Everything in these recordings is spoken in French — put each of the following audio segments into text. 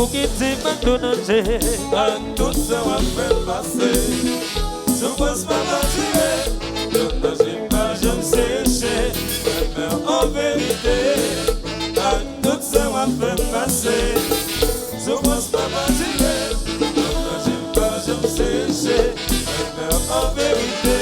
pour quitter McDonald's. Tout ça va faire passer. Je pense pas m'attirer. J'ai pas, je me sécher. Mais en vérité, tout ça va faire passer. Je pense pas m'attirer. J'ai pas, je me sécher. Mais en vérité.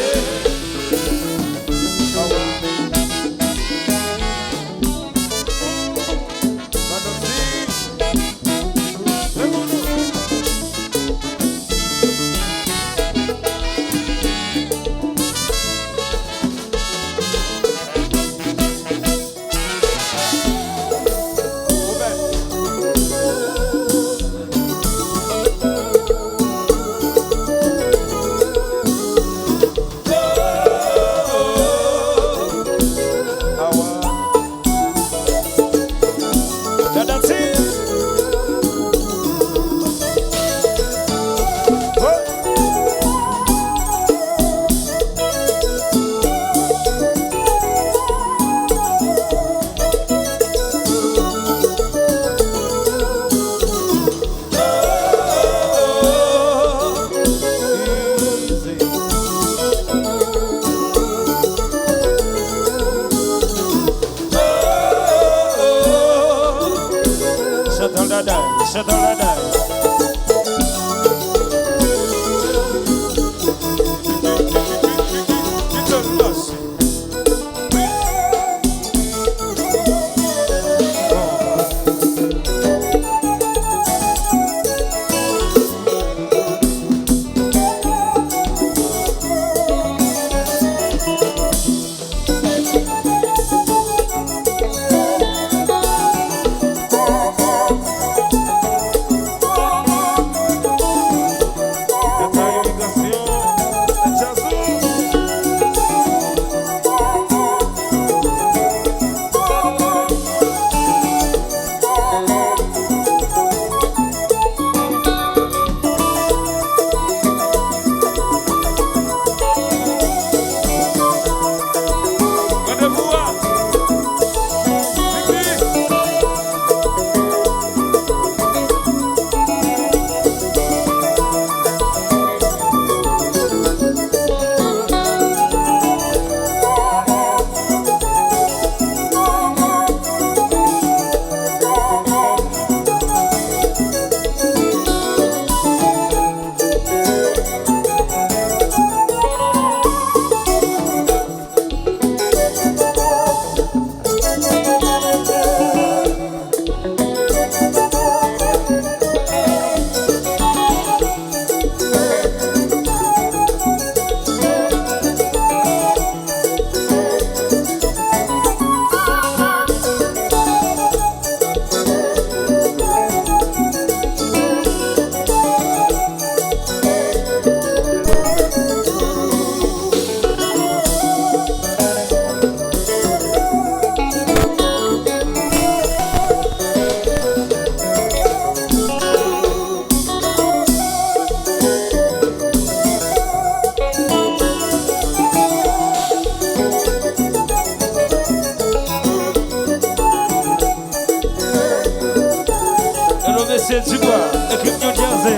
C'est du bois, équipe New Jersey,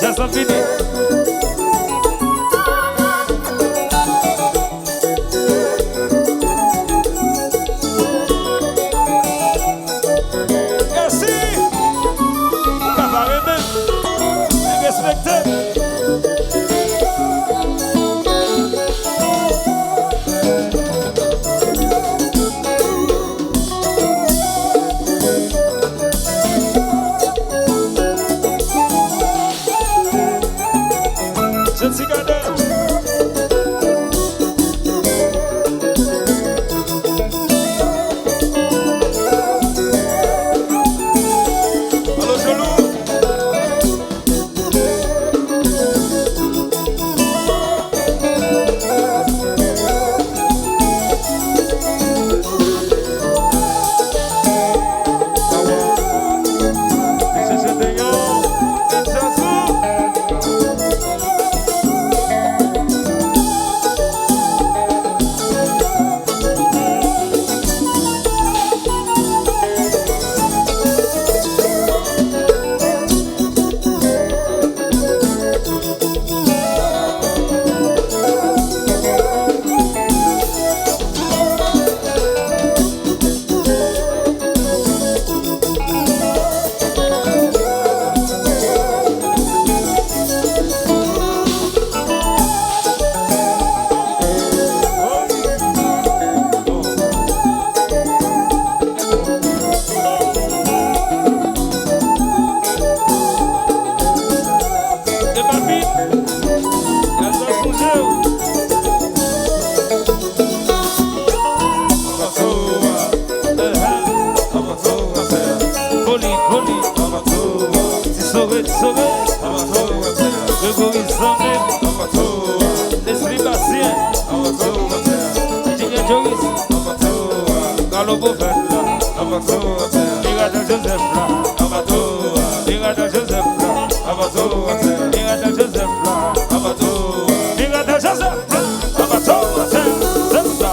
jazz en fini. Merci, vous préparez même, respectez. Allo prophète là, abato à terre, Miracle Joseph là, abato, Miracle Joseph là, abato à terre, Miracle Joseph là, abato, Miracle Joseph là, abato à terre, c'est ça.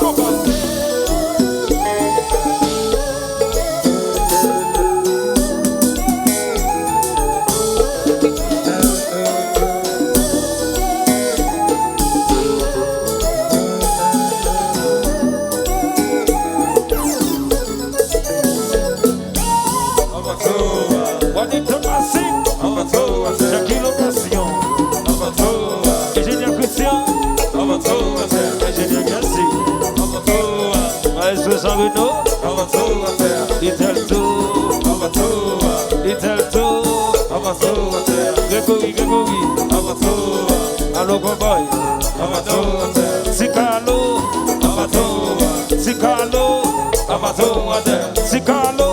Allo konpa, Sikalo, Sikalo, Sikalo,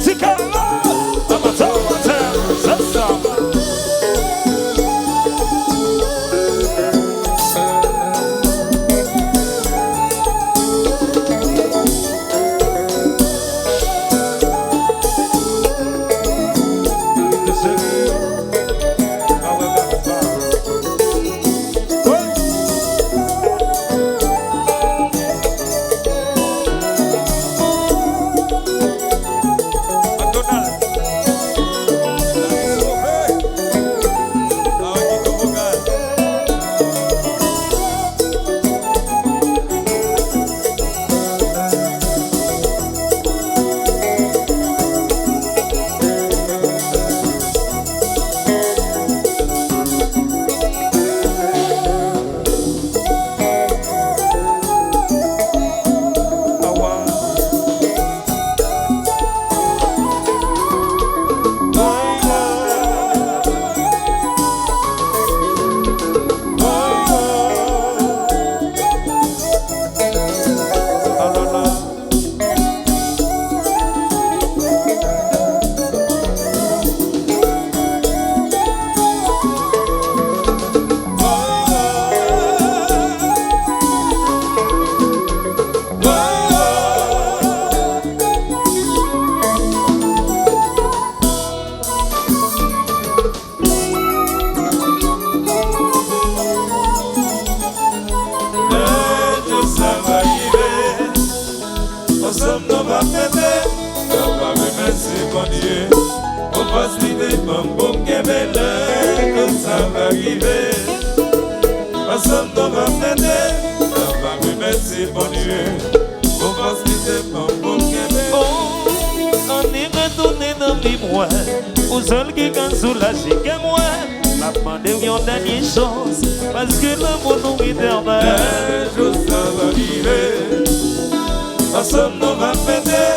Sikalo, c'est ça. Parce que l'amour nous éternel, ça va arriver. Ensemble nous va fêter.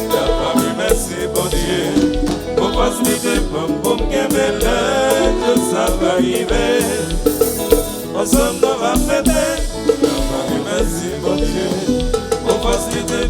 La famille merci bon Dieu. Pour faciliter pour que ça va arriver. Ensemble nous va fêter. La famille merci bon Dieu. Pour faciliter